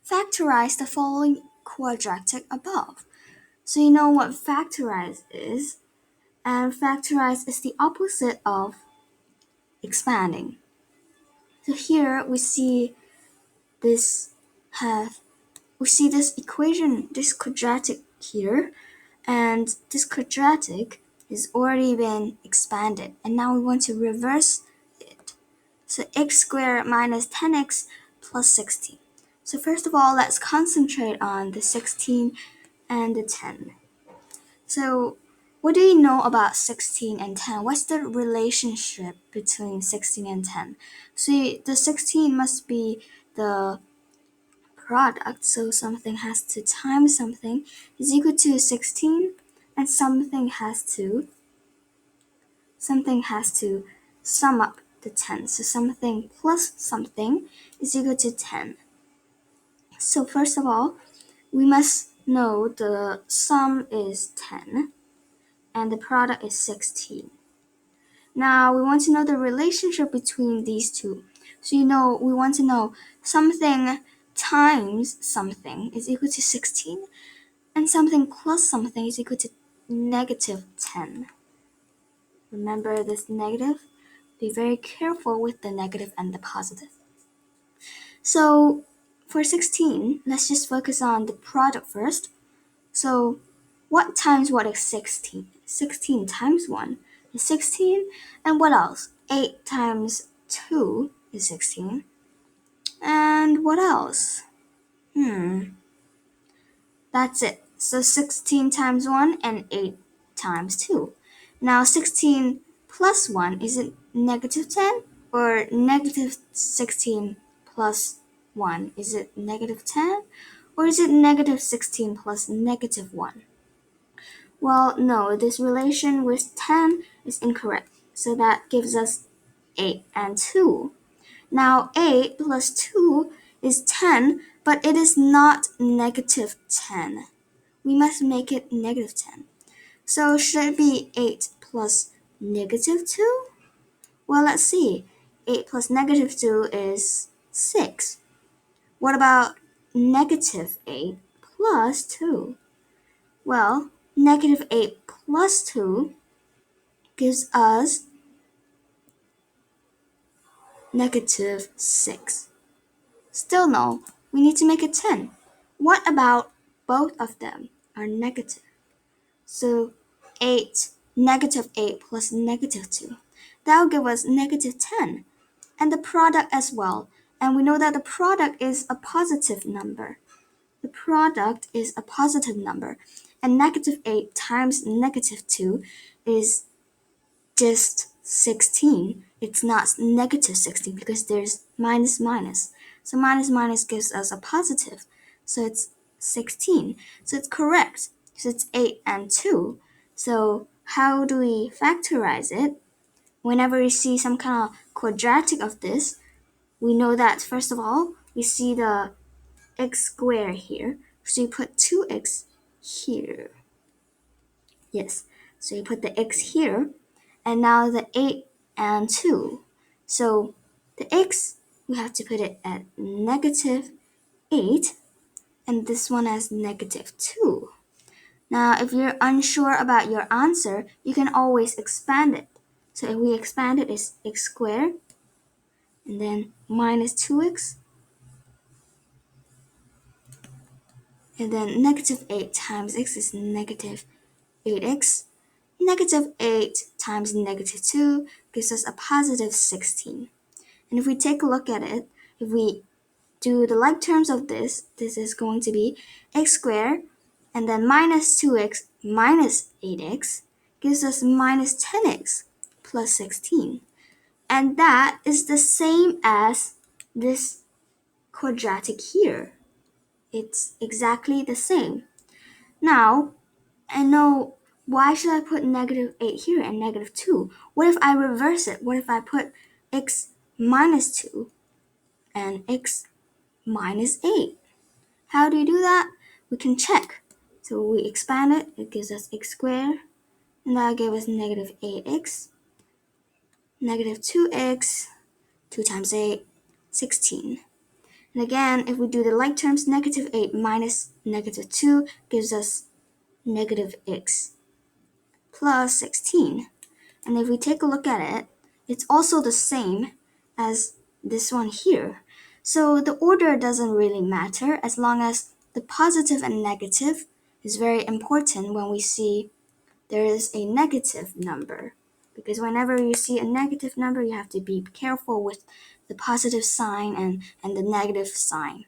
Factorize the following quadratic above. So you know what factorize is, and factorize is the opposite of expanding. So here this have we see this equation, this quadratic here, and this quadratic has already been expanded, and now we want to reverse it. So x squared minus 10x plus 16. So first of all, let's concentrate on the 16 and the 10. So what do you know about 16 and 10? What's the relationship between 16 and 10? So the 16 must be the product, so something has to times something is equal to 16, and something has to sum up the 10. So something plus something is equal to 10. So first of all, we must know the sum is 10 and the product is 16. Now we want to know the relationship between these two. So we want to know something times something is equal to 16, and something plus something is equal to negative 10. Remember this negative? Be very careful with the negative and the positive. So for 16, let's just focus on the product first. So what times what is 16? 16 times 1 is 16. And what else? 8 times 2 is 16. And what else? That's it. So 16 times 1 and 8 times 2. Now 16 plus 1, is it negative 10? Or negative 16 plus 1, is it negative 10? Or is it negative 16 plus negative 1? Well, no, this relation with 10 is incorrect. So that gives us 8 and 2. Now 8 plus 2 is 10, but it is not negative 10. We must make it negative 10. So should it be 8 plus negative 2? Well, let's see. 8 plus negative 2 is 6. What about negative 8 plus 2? Well, negative 8 plus 2 gives us negative 6. Still no, we need to make it 10. What about both of them are negative? So 8, negative 8 plus negative 2. That will give us negative 10. And the product as well. And we know that the product is a positive number. The product is a positive number. And negative 8 times negative 2 is just 16. It's not negative 16 because there's minus minus. So minus minus gives us a positive. So it's 16. So it's correct. So it's 8 and 2. So how do we factorize it? Whenever we see some kind of quadratic of this, we know that first of all, we see the x squared here. So you put 2x here. Yes, so you put the x here, and now the 8 and 2. So the x, we have to put it at negative 8, and this one as negative 2. Now, if you're unsure about your answer, you can always expand it. So if we expand it, it's x squared, and then minus 2x, and then negative 8 times x is negative 8x. Negative 8 times negative 2 gives us a positive 16. And if we take a look at it, if we do the like terms of this is going to be x squared, and then minus 2x minus 8x gives us minus 10x plus 16. And that is the same as this quadratic here. It's exactly the same. Now, I know, why should I put negative 8 here and negative 2? What if I reverse it? What if I put x minus 2 and x minus 8? How do you do that? We can check. So we expand it, it gives us x squared, and that gave us negative 8x, negative 2x, 2 times 8, 16. And again, if we do the like terms, negative 8 minus negative 2 gives us negative x plus 16. And if we take a look at it, it's also the same as this one here. So the order doesn't really matter as long as the positive and negative is very important when we see there is a negative number. Because whenever you see a negative number, you have to be careful with the positive sign and the negative sign.